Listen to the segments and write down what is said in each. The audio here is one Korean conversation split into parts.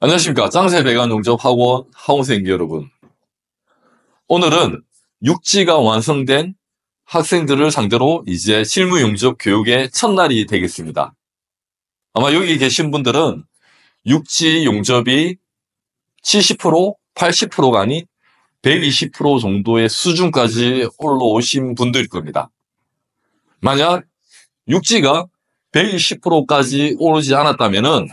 안녕하십니까. 짱새배관용접학원 학원생 여러분. 오늘은 육지가 완성된 학생들을 상대로 이제 실무 용접 교육의 첫날이 되겠습니다. 아마 여기 계신 분들은 육지 용접이 70%, 80%가 아닌 120% 정도의 수준까지 올라오신 분들일 겁니다. 만약 육지가 120%까지 오르지 않았다면은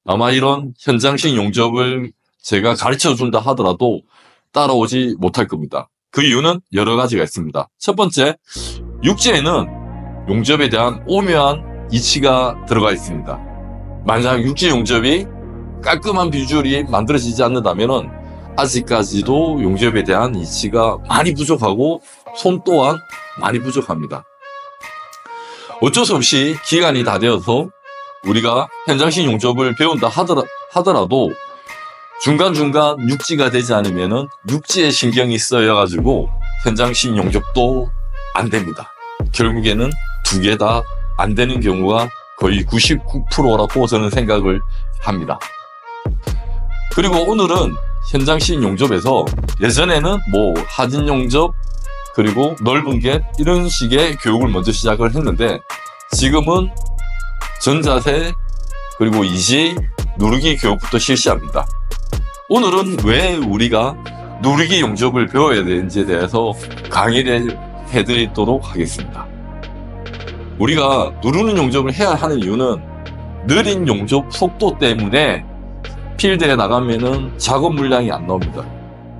아마 이런 현장식 용접을 제가 가르쳐 준다 하더라도 따라오지 못할 겁니다. 그 이유는 여러 가지가 있습니다. 첫 번째, 육지에는 용접에 대한 오묘한 이치가 들어가 있습니다. 만약 육지 용접이 깔끔한 비주얼이 만들어지지 않는다면 아직까지도 용접에 대한 이치가 많이 부족하고 손 또한 많이 부족합니다. 어쩔 수 없이 기간이 다 되어서 우리가 현장식 용접을 배운다 하더라도 중간중간 육지가 되지 않으면 육지에 신경이 쓰여가지고 현장식 용접도 안 됩니다. 결국에는 두 개 다 안 되는 경우가 거의 99%라고 저는 생각을 합니다. 그리고 오늘은 현장식 용접에서 예전에는 하진 용접 그리고 넓은 겟 이런 식의 교육을 먼저 시작을 했는데 지금은 전자세 그리고 이지 누르기 교육부터 실시합니다. 오늘은 왜 우리가 누르기 용접을 배워야 되는지에 대해서 강의를 해드리도록 하겠습니다. 우리가 누르는 용접을 해야 하는 이유는 느린 용접 속도 때문에 필드에 나가면은 작업 물량이 안 나옵니다.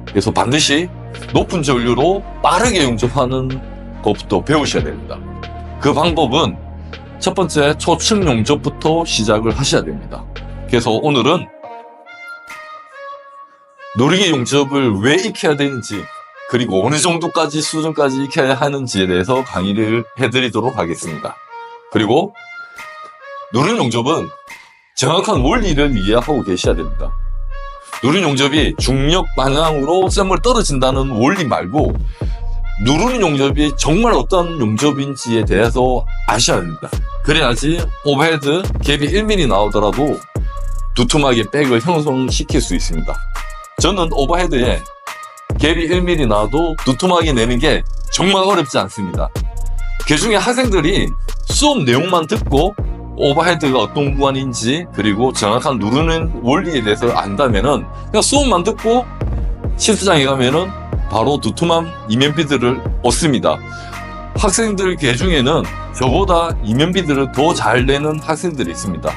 그래서 반드시 높은 전류로 빠르게 용접하는 것부터 배우셔야 됩니다. 그 방법은 첫 번째 초층 용접부터 시작을 하셔야 됩니다. 그래서 오늘은 누르기 용접을 왜 익혀야 되는지 그리고 어느 정도까지 수준까지 익혀야 하는지에 대해서 강의를 해드리도록 하겠습니다. 그리고 누르는 용접은 정확한 원리를 이해하고 계셔야 됩니다. 누르는 용접이 중력 방향으로 쌤을 떨어진다는 원리 말고 누르는 용접이 정말 어떤 용접인지에 대해서 아셔야 됩니다. 그래야지 오버헤드 갭이 1mm 나오더라도 두툼하게 백을 형성시킬 수 있습니다. 저는 오버헤드에 갭이 1mm 나와도 두툼하게 내는 게 정말 어렵지 않습니다. 그중에 학생들이 수업 내용만 듣고 오버헤드가 어떤 구간인지 그리고 정확한 누르는 원리에 대해서 안다면은 그냥 수업만 듣고 실습장에 가면은 바로 두툼한 이면비들을 얻습니다. 학생들 중에는 저보다 이면비들을 더 잘 내는 학생들이 있습니다.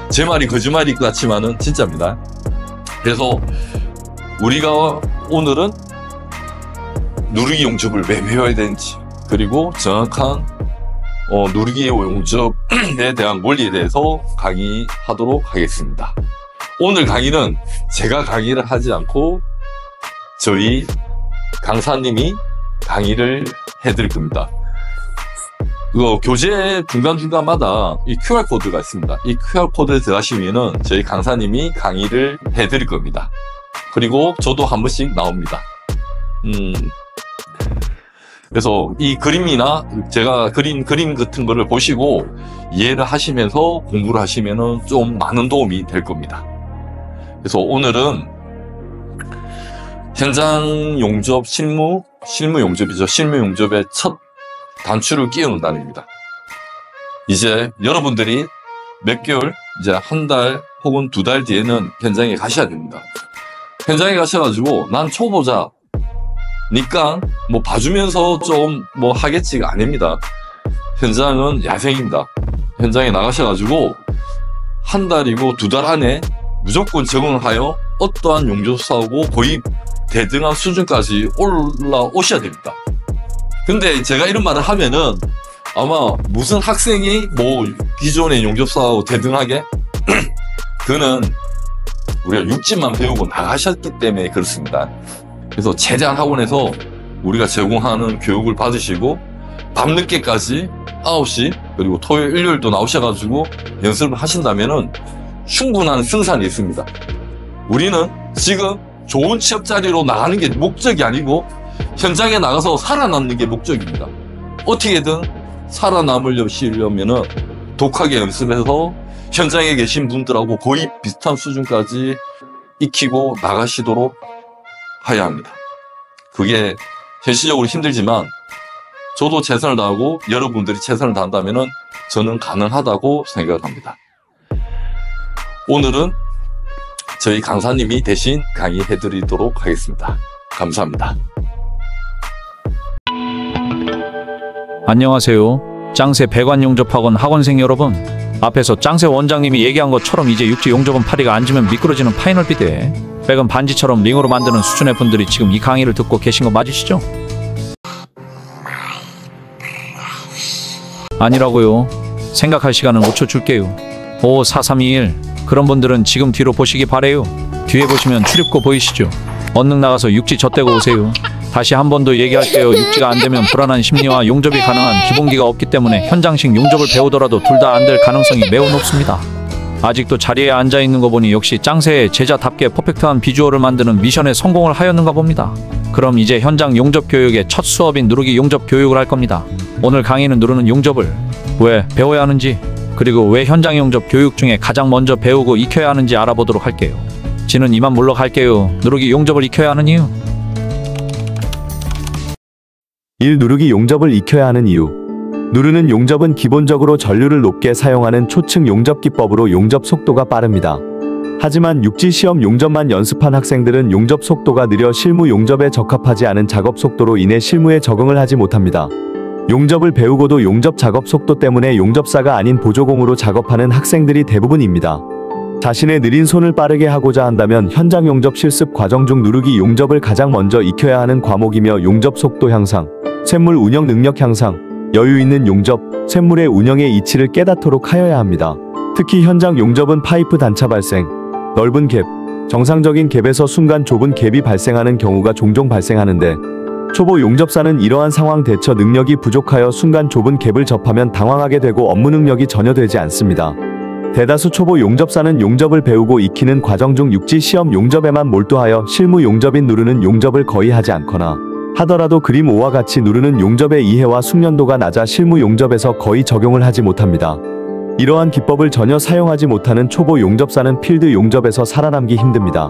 제 말이 거짓말일 것 같지만은 진짜입니다. 그래서 우리가 오늘은 누르기 용접을 왜 배워야 되는지 그리고 정확한 누르기 용접에 대한 원리에 대해서 강의하도록 하겠습니다. 오늘 강의는 제가 강의를 하지 않고 저희 강사님이 강의를 해드릴 겁니다. 교재 중간중간마다 이 QR코드가 있습니다. 이 QR코드에 들어가시면은 저희 강사님이 강의를 해드릴 겁니다. 그리고 저도 한 번씩 나옵니다. 그래서 이 그림이나 제가 그린 그림 같은 거를 보시고 이해를 하시면서 공부를 하시면은 좀 많은 도움이 될 겁니다. 그래서 오늘은 현장 용접 실무 용접이죠. 실무 용접의 첫 단추를 끼우는 날입니다. 이제 여러분들이 몇 개월, 이제 한 달 혹은 두 달 뒤에는 현장에 가셔야 됩니다. 현장에 가셔가지고 난 초보자니까 봐주면서 좀 하겠지가 아닙니다. 현장은 야생입니다. 현장에 나가셔가지고 한 달이고 두 달 안에 무조건 적응하여 어떠한 용접사하고 거의 대등한 수준까지 올라오셔야 됩니다. 근데 제가 이런 말을 하면은 아마 무슨 학생이 기존의 용접사하고 대등하게 그는 우리가 육지만 배우고 나가셨기 때문에 그렇습니다. 그래서 최대한 학원에서 우리가 제공하는 교육을 받으시고 밤늦게까지 9시 그리고 토요일 일요일도 나오셔가지고 연습을 하신다면은 충분한 승산이 있습니다. 우리는 지금 좋은 취업 자리로 나가는 게 목적이 아니고 현장에 나가서 살아남는 게 목적입니다. 어떻게든 살아남으려면은 독하게 연습해서 현장에 계신 분들하고 거의 비슷한 수준까지 익히고 나가시도록 해야 합니다. 그게 현실적으로 힘들지만 저도 최선을 다하고 여러분들이 최선을 다한다면 저는 가능하다고 생각을 합니다. 오늘은 저희 강사님이 대신 강의해드리도록 하겠습니다. 감사합니다. 안녕하세요. 짱새 배관용접학원 학원생 여러분. 앞에서 짱새 원장님이 얘기한 것처럼 이제 육지 용접은 파리가 앉으면 미끄러지는 파이널 비대, 백은 반지처럼 링으로 만드는 수준의 분들이 지금 이 강의를 듣고 계신 거 맞으시죠? 아니라고요. 생각할 시간은 5초 줄게요. 5, 4, 3, 2, 1. 그런 분들은 지금 뒤로 보시기 바래요. 뒤에 보시면 출입구 보이시죠? 얼른 나가서 육지 젖대고 오세요. 다시 한 번 더 얘기할게요. 육지가 안 되면 불안한 심리와 용접이 가능한 기본기가 없기 때문에 현장식 용접을 배우더라도 둘 다 안 될 가능성이 매우 높습니다. 아직도 자리에 앉아있는 거 보니 역시 짱새의 제자답게 퍼펙트한 비주얼을 만드는 미션에 성공을 하였는가 봅니다. 그럼 이제 현장 용접 교육의 첫 수업인 누르기 용접 교육을 할 겁니다. 오늘 강의는 누르는 용접을 왜 배워야 하는지, 그리고 왜 현장 용접 교육 중에 가장 먼저 배우고 익혀야 하는지 알아보도록 할게요. 지는 이만 물러갈게요. 누르기 용접을 익혀야 하는 이유. 1. 누르기 용접을 익혀야 하는 이유. 누르는 용접은 기본적으로 전류를 높게 사용하는 초층 용접 기법으로 용접 속도가 빠릅니다. 하지만 육지 시험 용접만 연습한 학생들은 용접 속도가 느려 실무 용접에 적합하지 않은 작업 속도로 인해 실무에 적응을 하지 못합니다. 용접을 배우고도 용접 작업 속도 때문에 용접사가 아닌 보조공으로 작업하는 학생들이 대부분입니다. 자신의 느린 손을 빠르게 하고자 한다면 현장 용접 실습 과정 중 누르기 용접을 가장 먼저 익혀야 하는 과목이며 용접 속도 향상, 쇳물 운영 능력 향상, 여유 있는 용접, 쇳물의 운영의 이치를 깨닫도록 하여야 합니다. 특히 현장 용접은 파이프 단차 발생, 넓은 갭, 정상적인 갭에서 순간 좁은 갭이 발생하는 경우가 종종 발생하는데, 초보 용접사는 이러한 상황 대처 능력이 부족하여 순간 좁은 갭을 접하면 당황하게 되고 업무 능력이 전혀 되지 않습니다. 대다수 초보 용접사는 용접을 배우고 익히는 과정 중 육지 시험 용접에만 몰두하여 실무 용접인 누르는 용접을 거의 하지 않거나 하더라도 그림 5와 같이 누르는 용접의 이해와 숙련도가 낮아 실무 용접에서 거의 적용을 하지 못합니다. 이러한 기법을 전혀 사용하지 못하는 초보 용접사는 필드 용접에서 살아남기 힘듭니다.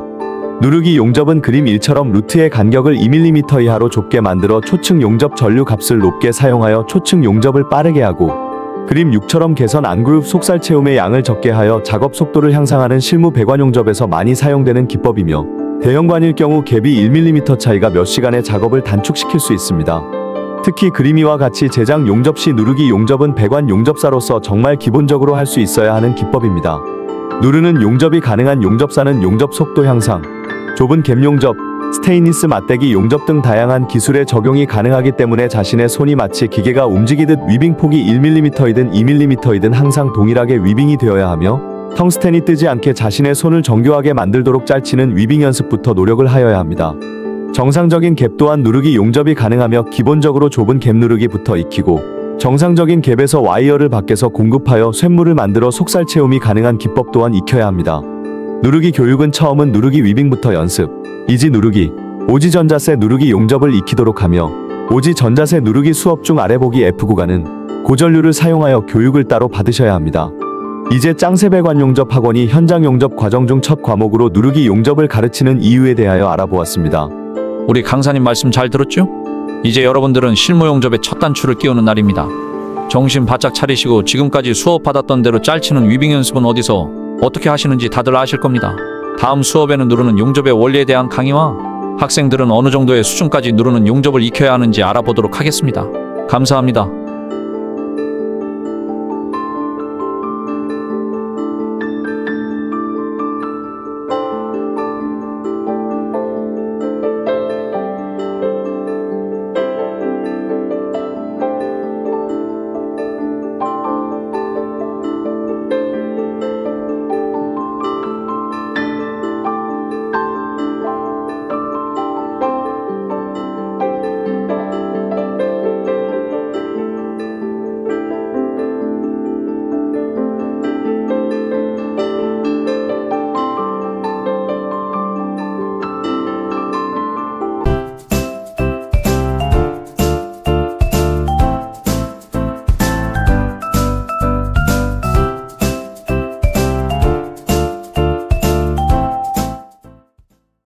누르기 용접은 그림 1처럼 루트의 간격을 2mm 이하로 좁게 만들어 초층 용접 전류 값을 높게 사용하여 초층 용접을 빠르게 하고, 그림 6처럼 개선 안그룹 속살 채움의 양을 적게 하여 작업 속도를 향상하는 실무 배관 용접에서 많이 사용되는 기법이며, 대형관일 경우 갭이 1mm 차이가 몇 시간의 작업을 단축시킬 수 있습니다. 특히 그림 2와 같이 제작 용접 시 누르기 용접은 배관 용접사로서 정말 기본적으로 할 수 있어야 하는 기법입니다. 누르는 용접이 가능한 용접사는 용접 속도 향상, 좁은 갭 용접, 스테인리스 맞대기 용접 등 다양한 기술의 적용이 가능하기 때문에 자신의 손이 마치 기계가 움직이듯 위빙 폭이 1mm이든 2mm이든 항상 동일하게 위빙이 되어야 하며, 텅스텐이 뜨지 않게 자신의 손을 정교하게 만들도록 짤치는 위빙 연습부터 노력을 하여야 합니다. 정상적인 갭 또한 누르기 용접이 가능하며 기본적으로 좁은 갭 누르기부터 익히고, 정상적인 갭에서 와이어를 밖에서 공급하여 쇳물을 만들어 속살 채움이 가능한 기법 또한 익혀야 합니다. 누르기 교육은 처음은 누르기 위빙부터 연습, 이지 누르기, 오지 전자세 누르기 용접을 익히도록 하며, 오지 전자세 누르기 수업 중 아래 보기 F 구간은 고전류를 사용하여 교육을 따로 받으셔야 합니다. 이제 짱새 배관 용접 학원이 현장 용접 과정 중 첫 과목으로 누르기 용접을 가르치는 이유에 대하여 알아보았습니다. 우리 강사님 말씀 잘 들었죠? 이제 여러분들은 실무 용접의 첫 단추를 끼우는 날입니다. 정신 바짝 차리시고 지금까지 수업 받았던 대로 짤치는 위빙 연습은 어디서 어떻게 하시는지 다들 아실 겁니다. 다음 수업에는 누르는 용접의 원리에 대한 강의와 학생들은 어느 정도의 수준까지 누르는 용접을 익혀야 하는지 알아보도록 하겠습니다. 감사합니다.